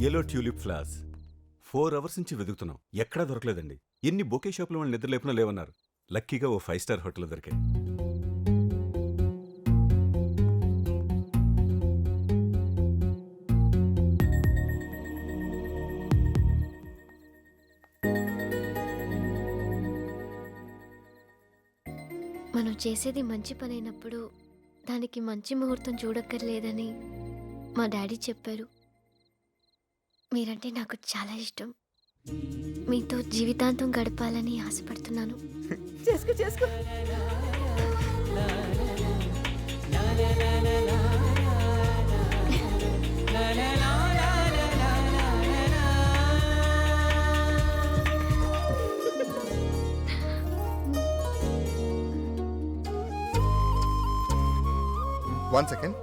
Yellow tulip flowers 4 hours నుంచి వెతుకుతున్నాం, ఎక్కడా దొరకలేదండి. ఎన్ని బొకే షాపుల వాళ్ళు నిద్ర లేపునా లేవన్నారు. లక్కీగా ఓ 5 స్టార్ హోటల్ దొరికాయి. మనం చేసేది మంచి పని అయినప్పుడు దానికి మంచి ముహూర్తం చూడక్కర్లేదని మా డాడీ చెప్పారు. మీరంటే నాకు చాలా ఇష్టం. మీతో జీవితాంతం గడపాలని ఆశపడుతున్నాను. చేసుకో చేసుకో. One second.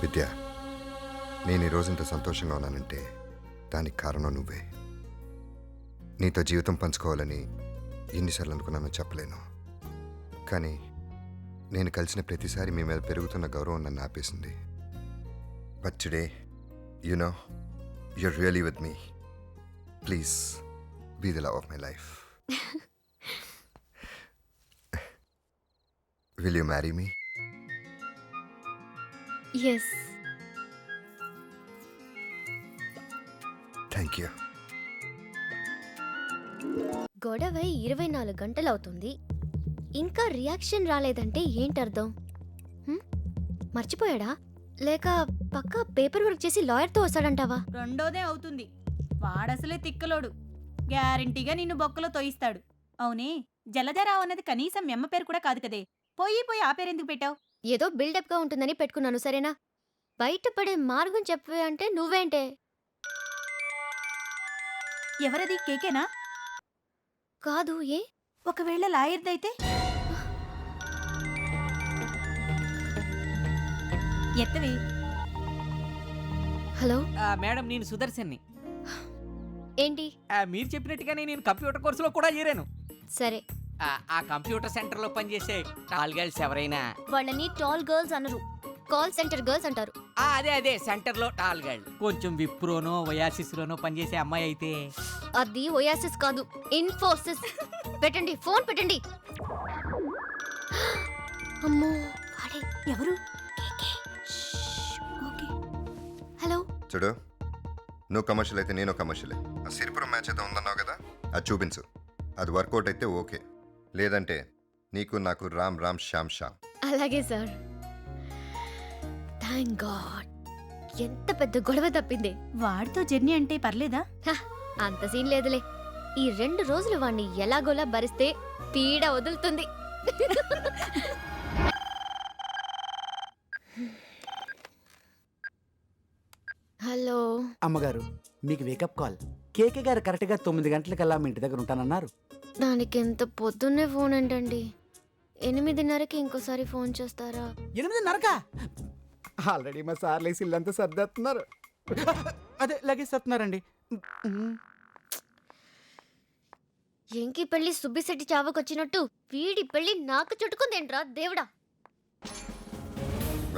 విద్య, నేను ఈరోజు ఇంత సంతోషంగా ఉన్నానంటే దానికి కారణం నువ్వే. నీతో జీవితం పంచుకోవాలని ఎన్నిసార్లు అనుకున్నానో చెప్పలేను, కానీ నేను కలిసిన ప్రతిసారి మీ మీద పెరుగుతున్న గౌరవం నన్ను ఆపేసింది. But today you know your really with me. Please be the love of my life. Will you marry me? Yes. Thank you. గొడవ 24 గంటలవుతుంది, ఇంకా రియాక్షన్ రాలేదంటే ఏంటర్థం? మర్చిపోయాడా లేక పక్కా పేపర్ వర్క్ చేసి లాయర్తో వస్తాడంటావా? రెండోదే అవుతుంది. వాడసలే తిక్కలోడు. గ్యారంటీగా నిన్ను బొక్కలో తోయిస్తాడు. అవునే, జలధరావు అనేది కనీసం మెమ్మ పేరు కూడా కాదు కదే. పోయి ఆ పేరెందుకు పెట్టావు? ఏదో బిల్డప్గా ఉంటుందని పెట్టుకున్నాను, సరేనా? బయటపడే మార్గం చెప్పవే అంటే నువ్వేంటే? ఎవరది? కేకేనా? కాదు. ఏ? ఒకవేళ లాయర్దైతే? ఎత్తవి. హలో మేడం, నేను సుదర్శన్ని. ఏంటి? మీరు చెప్పినట్టుగానే నేను కంప్యూటర్ కోర్సులో కూడా చేరాను. సరే. ఆ కంప్యూటర్ సెంటర్ లో పనిచేసే టాల్ గర్ల్స్ ఎవరైనా వాళ్ళని టాల్ గర్ల్స్ అనరు, కాల్ సెంటర్ గర్ల్స్ అంటారు. అదే సెంటర్ లో టాల్ గర్ల్. కొంచెం విప్రోనో ఒయాసిస్ లోనో పనిచేసే అమ్మాయి అయితే. అది ఒయాసిస్ కాదు, ఇన్ఫోసిస్. పెట్టండి, ఫోన్ పెట్టండి. అమ్మో, వాడే. ఎవరు? హలో. చూడు, నువ్వు కమర్షియల్ అయితే నేను కమర్షియలే. ఆ సిరిపురం మ్యాచ్ అయితే ఉందన్నావు కదా, అది చూపించు. అది వర్కౌట్ అయితే ఓకే, లేదంటే నీకు నాకు రామ్ రామ్ శ్యామ్ శ్యామ్. అలాగే సార్. థ్యాంక్ గాడ్, ఎంత పెద్ద గొడవ తప్పింది. వాడితో జర్నీ అంటే పర్లేదా? అంత సీన్ లేదులే. ఈ 2 రోజులు వాణ్ణి ఎలాగోలా భరిస్తే పీడ వదులుతుంది. హలో అమ్మగారు, మీకు వేకప్ కాల్. కేకే గారు కరెక్ట్గా 9 గంటలకల్లా మీ ఇంటి దగ్గర ఉంటానన్నారు. దానికి ఎంత పొద్దున్నే ఫోన్ ఏంటండి? 8:30కి ఇంకోసారి ఫోన్ చేస్తారా? 8:30కా? ఆల్రెడీ మా సార్ లేసి ఇల్లంతా సర్దేస్తున్నారు. అదే లగేజ్ సర్దుతున్నారండి. ఎంకి పెళ్లి సుబ్బిశెట్టి చావకొచ్చినట్టు వీడి పెళ్లి నాకు చుట్టుకుందేంట్రా దేవుడా.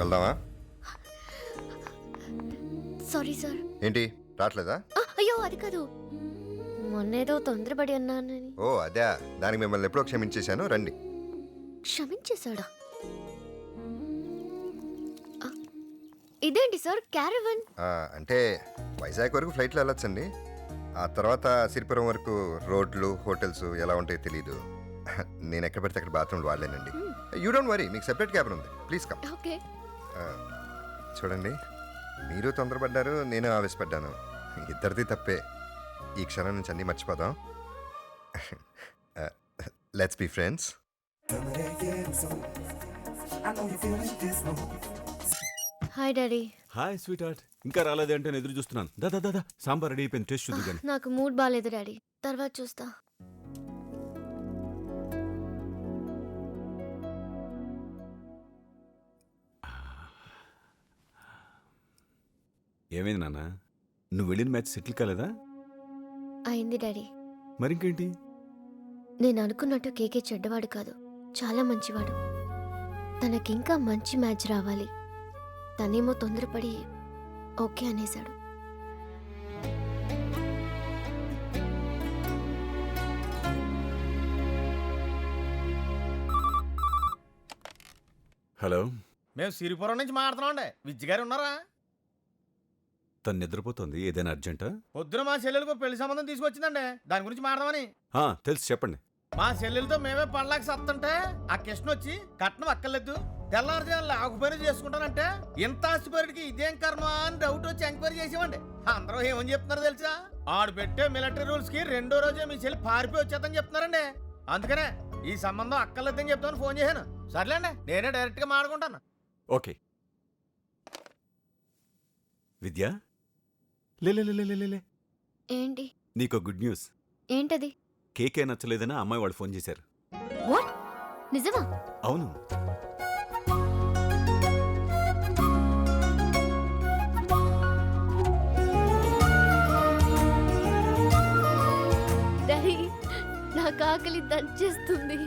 వెళ్దామా? Sorry sir. ఏంటి రావట్లేదా? అయ్యో అది కాదు, మొన్నేదో తొందరపడి అన్నానని. ఓ అదే, దానికి మిమ్మల్ని ఎప్పుడో క్షమించేశాను, రండి. క్షమించేశాడా? ఇదేంటి సార్ క్యారవన్? అంటే వైజాగ్ వరకు ఫ్లైట్లో వెళ్ళొచ్చండి. ఆ తర్వాత సిరిపురం వరకు రోడ్లు హోటల్స్ ఎలా ఉంటాయో తెలీదు. నేను ఎక్కడ పెడితే అక్కడ బాత్రూమ్లు వాడలేనండి. యూ డోంట్ వరీ, మీకు సెపరేట్ క్యాబిన్ ఉంది, ప్లీజ్ కమ్. ఓకే. చూడండి, మీరు తొందరపడ్డారు, నేను ఆవేశపడ్డాను. ఇద్దరిది తప్పే. ఈ క్షణం నుంచి అన్నీ మర్చిపోదాం. Let's be friends. Hi daddy. Hi sweetheart. ఇంకా రాలేదంటే నేను ఎదురు చూస్తున్నాను. దాదా సాంబార్ రెడీ అయిపోయింది, టేస్ట్ చూద్దు కానీ. నాకు మూడ్ బాగాలేదు డాడీ, తర్వాత చూస్తా. ఏమైంది నాన్న నువ్వు వెళ్ళిన మ్యాచ్ సెటిల్ కాలేదా? అయింది డాడీ. మరింకేంటి? నేను అనుకున్నట్టు కేకే చెడ్డవాడు కాదు, చాలా మంచివాడు. తనకింకా మంచి మ్యాచ్ రావాలి. తనేమో తొందరపడి ఓకే అనేశాడు. హలో, మేము సిరిపురం నుంచి మాట్లాడుతున్నామండి. విజ్జి గారు ఉన్నారా? తను నిద్రపోతుంది. ఏదైనా అర్జెంటా? పొద్దున మా చెల్లెలకు పెళ్లి సంబంధం తీసుకొచ్చిందండి. దాని గురించి మాట్లాడమని. తెలుసు, చెప్పండి. మా చెల్లెలతో మేమే పడలేక సత్తుంటే ఆ కృష్ణ వచ్చి కట్నం అక్కర్లేదు, తెల్లారుజామున ఆకుపైన చేసుకుంటానంటే ఇంత ఆస్తిపరుడికి ఇదేం కర్మ అని డౌట్ వచ్చి ఎంక్వైరీ చేసామండి. అందరూ ఏమని చెప్తున్నారో తెలుసా? ఆడు పెట్టే మిలిటరీ రూల్స్ కి 2వ రోజే మీ చెల్లి పారిపోయి వచ్చేద్దని చెప్తున్నారండి. అందుకనే ఈ సంబంధం అక్కర్లేదని చెప్తామని ఫోన్ చేశాను. సర్లేండి, నేనే డైరెక్ట్ గా మాట్లాడుకుంటాను. ఓకే. విద్య, లే లే లే లే, లే, లే. ఏంటి? నీకో గుడ్ న్యూస్. ఏంటది? కేకే నచ్చలేదని ఆ అమ్మాయి వాళ్ళు ఫోన్ చేశారు. వాట్? నిజమా? అవును. డాడీ, నాకు ఆకలి దంచేస్తుంది.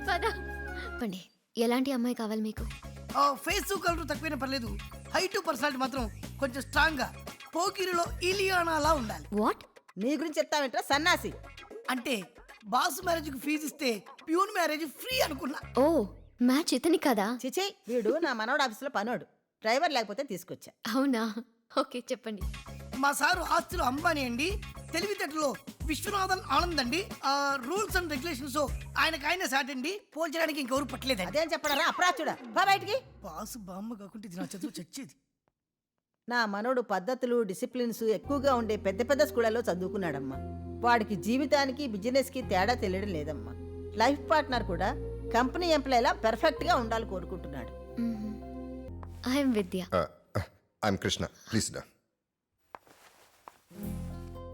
పద. పండి, ఎలాంటి అమ్మాయి కావాలి మీకు? ఫేస్ కలర్ తక్కువైనా పర్లేదు, హైట్ పర్సనాలిటీ మాత్రం కొంచెం స్ట్రాంగ్ గా పోకిరిలో ఇలియానాలా ఉండాలి. వాట్? నీ గురించి చెప్తావేంట్రా సన్నాసి? అంటే బాస్ మ్యారేజ్ కి ఫీజు ఇస్తే ప్యూన్ మ్యారేజ్ ఫ్రీ అనుకున్నా. ఓ, మ్యాచ్ ఇతని కదా? చిచి, వీడు నా మనవడు ఆఫీసులో పనోడు, డ్రైవర్ లేకపోతే తీసుకొచ్చా. అవునా? ఓకే, చెప్పండి. మా సారు ఆస్తులు అంబానీ అండి, తెలివితేటలో విశ్వనాథన్ ఆనంద్ అండి, రూల్స్ అండ్ రెగ్యులేషన్స్ ఆయన సాట్ అండి, పోల్చడానికి ఇంకెవరు పట్టలేదండి. అదేం చెప్పడరా అప్రాచుడా, బా బయటికి. బాస్ బామ్మ కాకుంటే ఇది నా చదువు చచ్చేది. నా మనవడు పద్ధతులు డిసిప్లిన్స్ ఎక్కువగా ఉండే పెద్ద పెద్ద స్కూళ్ళలో చదువుకున్నాడమ్మా. వాడికి జీవితానికి బిజినెస్కి తేడా తెలియడం లేదమ్మా. లైఫ్ పార్ట్నర్ కూడా కంపెనీ ఎంప్లాయ్లా పెర్ఫెక్ట్గా ఉండాలి కోరుకుంటున్నాడు. I'm Vidya. I'm Krishna, please డా.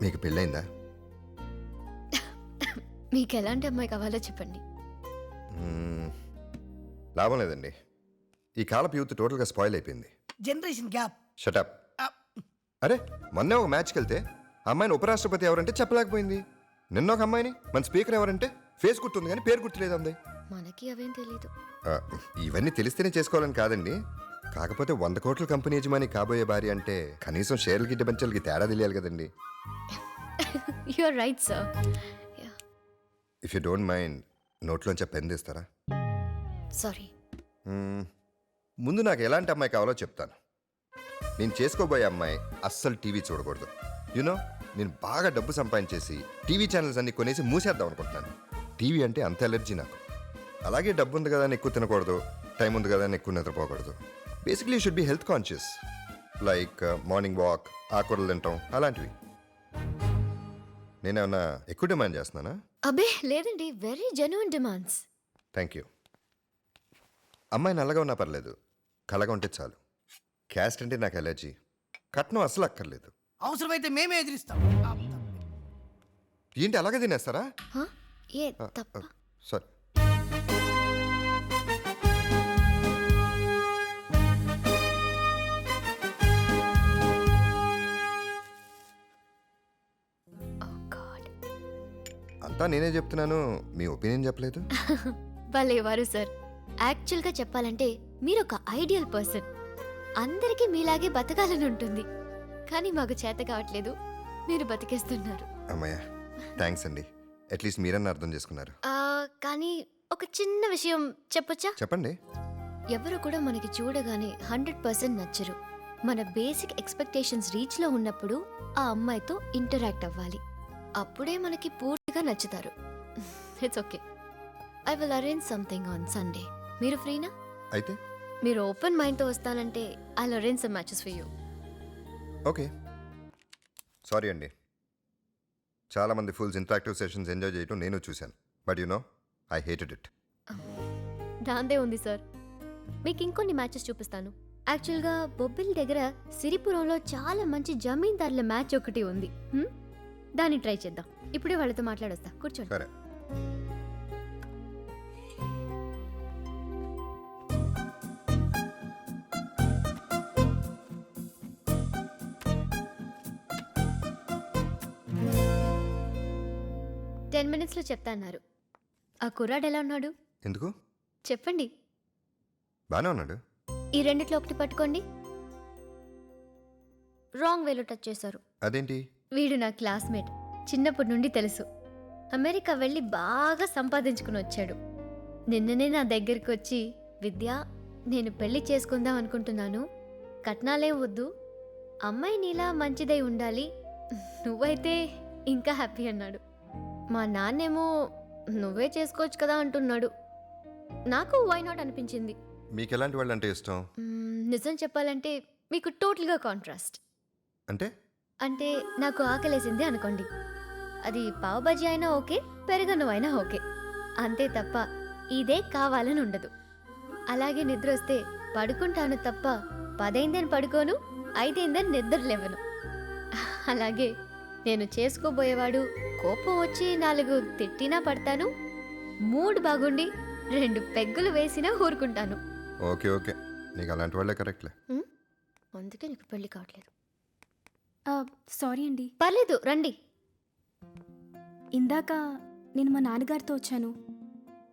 మీకు పెళ్ళైందా? మీకు ఎలాంటి అమ్మాయి కావాలో చెప్పండి. లాభం లేదండి, ఈ కాలపు యూత్ టోటల్గా స్పాయిల్ అయిపోయింది. Generation gap. షటప్. అరే, మొన్నే ఒక మ్యాచ్కి వెళ్తే అమ్మాయిని ఉపరాష్ట్రపతి ఎవరంటే చెప్పలేకపోయింది. నిన్న ఒక అమ్మాయిని మన స్పీకర్ ఎవరంటే ఫేస్ గుర్తుంది కానీ పేరు గుర్తులేదు అంది. మనకి అవేం తెలీదు. ఇవన్నీ తెలిస్తేనే చేసుకోవాలని కాదండి, కాకపోతే 100 కోట్ల కంపెనీ యజమాని కాబోయే భార్య అంటే కనీసం షేర్లకి డిబెంచర్లకి తేడా తెలియాలి కదండి. You are right sir. If you don't mind, నోట్లోంచి పెన్ తీస్తారా? సారీ. ముందు నాకు ఎలాంటి అమ్మాయి కావాలో చెప్తాను. నేను చేసుకోబోయే అమ్మాయి అస్సలు టీవీ చూడకూడదు. యూనో, నేను బాగా డబ్బు సంపాదించేసి టీవీ ఛానల్స్ అన్ని కొనేసి మూసేద్దాం అనుకుంటున్నాను. టీవీ అంటే అంత ఎలర్జీ నాకు. అలాగే డబ్బు ఉంది కదా అని ఎక్కువ తినకూడదు, టైం ఉంది కదా అని ఎక్కువ నిద్రపోకూడదు. Basically should be health conscious, like morning walk, ఆకుకూరలు తింటాం, అలాంటివి. నేనేమన్నా ఎక్కువ డిమాండ్ చేస్తున్నానా? అబే లేదండి, very genuine demands. Thank you. అమ్మాయి నల్లగా ఉన్నా పర్లేదు, కళగా ఉంటే చాలు. క్యాస్ట్ అంటే నాకు ఎలర్జీ, కట్నం అస్సలు అక్కర్లేదు. అవసరమైతే మేమే ఎదిరిస్తాం. ఏంటి అలాగే తినేస్తారా? ఏ తప్ప? సరే. అంతా నేనే చెప్తున్నాను, మీ ఒపీనియన్ చెప్పలేదు. భలేవారు సార్. యాక్చువల్గా చెప్పాలంటే మీరు ఒక ఐడియల్ పర్సన్. అందరికీ మీలాగే బతకాలని ఉంటుంది, కానీ మాకు చేత కావట్లేదు, మీరు బతికేస్తున్నారు. అమ్మయ్య, థ్యాంక్స్ అండి, అట్లీస్ట్ మీరన్నా అర్థం చేసుకున్నారు. కానీ ఒక చిన్న విషయం చెప్పొచ్చా? చెప్పండి. ఎవరు కూడా మనకి చూడగానే 100% నచ్చరు. మన బేసిక్ ఎక్స్పెక్టేషన్స్ రీచ్లో ఉన్నప్పుడు ఆ అమ్మాయితో ఇంటరాక్ట్ అవ్వాలి, అప్పుడే మనకి పూర్తిగా నచ్చుతారు. It's okay, I will arrange something on Sunday. మీరు ఫ్రీనా? అయితే మీరు ఓపెన్ మైండ్తో వస్తానంటే I will arrange some matches for you. Okay. Sorry అండి, చాలామంది ఫుల్స్ ఇంటరాక్టివ్ సెషన్స్ ఎంజాయ్ చేయటం నేను చూశాను, but you know I hated it. దాందే ఉంది సార్, మీకు ఇంకొన్ని మ్యాచెస్ చూపిస్తాను. యాక్చువల్గా బొబ్బిల్ దగ్గర సిరిపురంలో చాలా మంచి జమీందారుల మ్యాచ్ ఒకటి ఉంది. దాన్ని ట్రై చేద్దాం. ఇప్పుడే వాళ్ళతో మాట్లాడొస్తా, కూర్చోండి. సరే. 10 మినిట్స్లో చెప్తా అన్నారు. ఆ కుర్రాడు ఎలా ఉన్నాడు ఎందుకు? చెప్పండి. బాగానే ఉన్నాడు. ఈ రెండిట్లో ఒకటి పట్టుకోండి. రాంగ్ వేలో టచ్ చేశారు. అదేంటి? వీడు నా క్లాస్మేట్, చిన్నప్పటి నుండి తెలుసు. అమెరికా వెళ్ళి బాగా సంపాదించుకుని వచ్చాడు. నిన్ననే నా దగ్గరికి వచ్చి, విద్య నేను పెళ్లి చేసుకుందాం అనుకుంటున్నాను, కట్నాలేం వద్దు, అమ్మాయి నీలా మంచిదై ఉండాలి, నువ్వైతే ఇంకా హ్యాపీ అన్నాడు. మా నాన్నేమో నువ్వే చేసుకోవచ్చు కదా అంటున్నాడు. నాకు వై నాట్ అనిపించింది. మీకు ఎలాంటి వాళ్ళు అంటే ఇష్టం? నిజం చెప్పాలంటే మీకు టోటల్గా కాంట్రాస్ట్. అంటే అంటే నాకు ఆకలేసింది అనుకోండి, అది పావు బజ్జీ అయినా ఓకే, పెరుగన్నం అయినా ఓకే, అంతే తప్ప ఇదే కావాలని ఉండదు. అలాగే నిద్ర వస్తే పడుకుంటాను తప్ప 10 అయిందని పడుకోను, 5 అయిందని నిద్ర లేవను. అలాగే నేను చేసుకోబోయేవాడు కోపం వచ్చి 4 తిట్టినా పడతాను, మూడ్ బాగుండి 2 పెగ్గులు వేసినా ఊరుకుంటాను. ఓకే ఓకే, నీకు అలాంటి వాళ్ళే కరెక్ట్లే. అందుకే నీకు పెళ్లి కావట్లేదు. సారీ అండి. పర్లేదు రండి. ఇందాక నేను మా నాన్నగారితో వచ్చాను.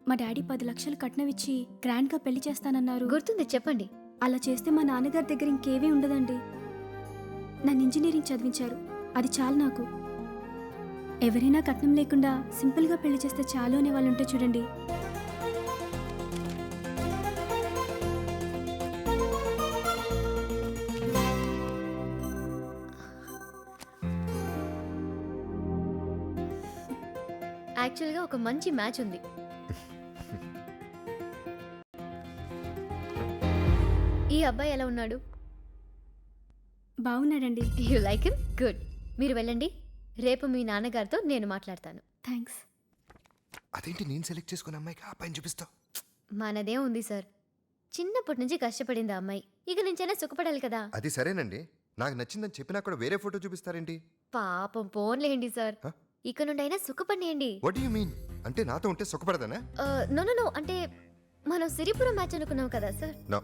మా డాడీ 10 లక్షలు కట్నం ఇచ్చి గ్రాండ్గా పెళ్లి చేస్తానన్నారు. గుర్తుంది, చెప్పండి. అలా చేస్తే మా నాన్నగారి దగ్గర ఇంకేమీ ఉండదండి. నన్ను ఇంజనీరింగ్ చదివించారు, అది చాలు నాకు. ఎవరైనా కట్నం లేకుండా సింపుల్గా పెళ్లి చేస్తే చాలు అనే వాళ్ళు ఉంటే చూడండి. యాక్చువల్గా ఒక మంచి మ్యాచ్ ఉంది. ఈ అబ్బాయి ఎలా ఉన్నాడు? బాగున్నాడండి. You like him? గుడ్. మీరు వెళ్ళండి, రేపు మీ నాన్నగారితో నేను మాట్లాడతాను. థ్యాంక్స్. అదేంటి నేను సెలెక్ట్ చేసుకున్న అమ్మాయికి ఆ పైన చూపిస్తావు? మనదే ఉంది సార్, చిన్నప్పటి నుంచి కష్టపడింది ఆ అమ్మాయి, ఇక నుంచైనా సుఖపడాలి కదా. అది సరేనండి, నాకు నచ్చిందని చెప్పినా కూడా వేరే ఫోటో చూపిస్తారేంటి? పాపం పోన్లేండి సార్, హ? ఇక నుండి అయినా సుఖపడియండి. What you mean? అంటే నాతో ఉంటే సుఖపడదానా? నో అంటే మనం సిరిపురం మ్యాచ్ అనుకున్నాం కదా సార్. నో,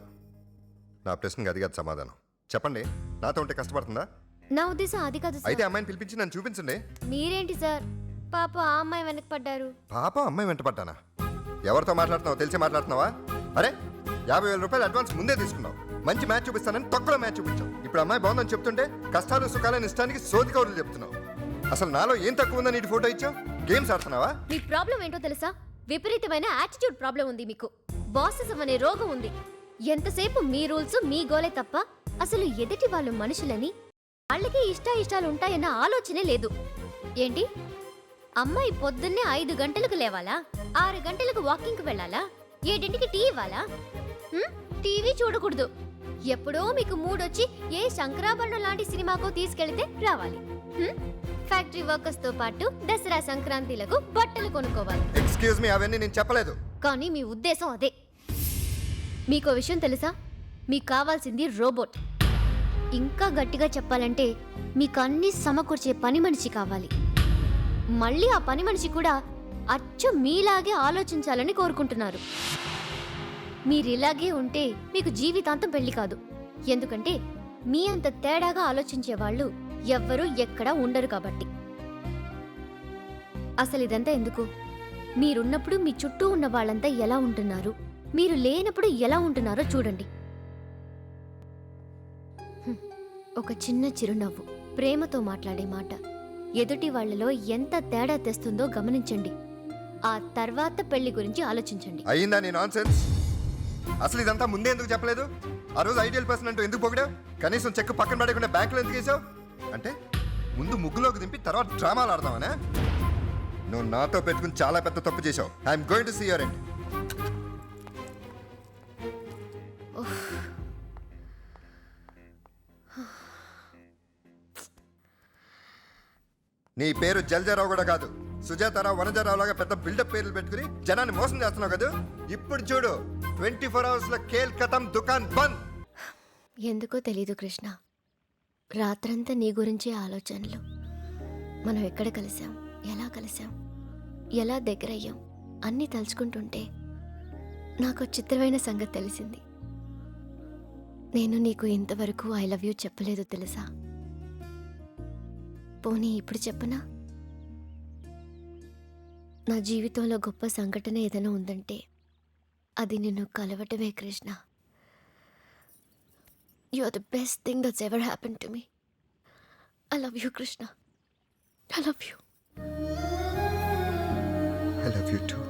నా ప్రశ్నకి అది కాదు సమాధానం. చెప్పండి, నాతో ఉంటే కష్టపడుతుందా? నా ఉద్దేశం అది కాదు అయితే సార్. అమ్మాయిని పిలిపించి నన్ను చూపించండి. మీరేంటి సార్, పాప ఆ అమ్మాయి వెనక పడ్డారు. పాప అమ్మాయి వెంట పడ్డానా? ఎవరితో మాట్లాడుతున్నావు తెలిసి మాట్లాడుతున్నావా? అరే 50,000 రూపాయలు అడ్వాన్స్ ముందే తీసుకున్నావు, మంచి మ్యాచ్ చూపిస్తానని తొక్కలో మ్యాచ్ చూపించావు. ఇప్పుడు అమ్మాయి బాగుందని చెప్తుంటే కష్టాలు సుఖాలని ఇష్టానికి సోది కౌరులు చెప్తున్నావు. అసలు నాలో ఏం తక్కువ ఉందని నీటి ఫోటో ఇచ్చావు? గేమ్స్ ఆడుతున్నావా? మీ ప్రాబ్లం ఏంటో తెలుసా? విపరీతమైన యాటిట్యూడ్ ప్రాబ్లం ఉంది మీకు. బాసిజం అనే రోగం ఉంది. ఎంతసేపు మీ రూల్స్ మీ గోలే తప్ప అసలు ఎదుటి వాళ్ళు మనుషులని, వాళ్ళకి ఇష్టాలు ఉంటాయన్న ఆలోచనే లేదు. ఏంటి, అమ్మాయి పొద్దున్నే 5 గంటలకు లేవాలా, 6 గంటలకు వాకింగ్కి వెళ్ళాలా, 7ంటికి టీ ఇవ్వాలా? టీవీ చూడకూడదు. ఎప్పుడో మీకు మూడొచ్చి ఏ శంకరాభరణం లాంటి సినిమాకో తీసుకెళ్తే రావాలి. ఫ్యాక్టరీ వర్కర్స్ తో పాటు దసరా సంక్రాంతిలకు బట్టలు కొనుక్కోవాలి. ఎక్స్క్యూజ్ మీ, అవన్నీ నేను చెప్పలేదు. కానీ మీ ఉద్దేశం అదే. మీకో విషయం తెలుసా? మీకు కావాల్సింది రోబోట్. ఇంకా గట్టిగా చెప్పాలంటే మీకు అన్ని సమకూర్చే పని మనిషి కావాలి. మళ్ళీ ఆ పని మనిషి కూడా అచ్చు మీలాగే ఆలోచించాలని కోరుకుంటున్నారు. మీరిలాగే ఉంటే మీకు జీవితాంతం పెళ్లి కాదు. ఎందుకంటే మీ అంత తేడాగా ఆలోచించే వాళ్ళు ఎవ్వరూ ఎక్కడా ఉండరు కాబట్టి. అసలు ఇదంతా ఎందుకు? మీరున్నప్పుడు మీ చుట్టూ ఉన్న వాళ్ళంతా ఎలా ఉంటున్నారు, మీరు లేనప్పుడు ఎలా ఉంటున్నారో చూడండి. ఒక చిన్న చిరునవ్వు, ప్రేమతో మాట్లాడే మాట ఎదుటి వాళ్లలో ఎంత తేడా తెస్తుందో గమనించండి. ఆ తర్వాత పెళ్లి గురించి ఆలోచించండి. అయ్యిందా నీ నాన్సెన్స్? అసలు ఇదంతా ముందే ఎందుకు చెప్పలేదు? ఆ రోజు ఐడియల్ పర్సన్ అంటూ ఎందుకు పొగిడావు? కనీసం చెక్ పక్కన పడకుండా బ్యాంకులో ఎందుకు వేసావు? అంటే ముందు ముగ్గులోకి దింపి తర్వాత డ్రామాలు ఆడదామనా? నువ్వు నాతో పెట్టుకుని చాలా పెద్ద తప్పు చేసావు. I'm going to see your end. నీ పేరు జల్జారావు కూడా కాదు, సుజాతారావు, వనజారావు లాగా పెద్ద బిల్డప్ పేర్లు పెట్టుకుని జనాన్ని మోసం చేస్తున్నావు కదా. ఇప్పుడు చూడు, 24 hours లో కేల్ కథం, దుకాన్ బంద్. ఎందుకో తెలీదు కృష్ణ, రాత్రంతా నీ గురించే ఆలోచనలు. మనం ఎక్కడ కలిసాం, ఎలా కలిసాం, ఎలా దగ్గరయ్యాం అన్నీ తలుచుకుంటుంటే నాకు చిత్రమైన సంగతి తెలిసింది. నేను నీకు ఇంతవరకు ఐ లవ్ యూ చెప్పలేదు తెలుసా? పోనీ ఇప్పుడు చెప్పనా? నా జీవితంలో గొప్ప సంఘటన ఏదైనా ఉందంటే అది నిన్ను కలవటమే Krishna. You are the best thing that's ever happen to me. I love you Krishna. I love you. I love you two.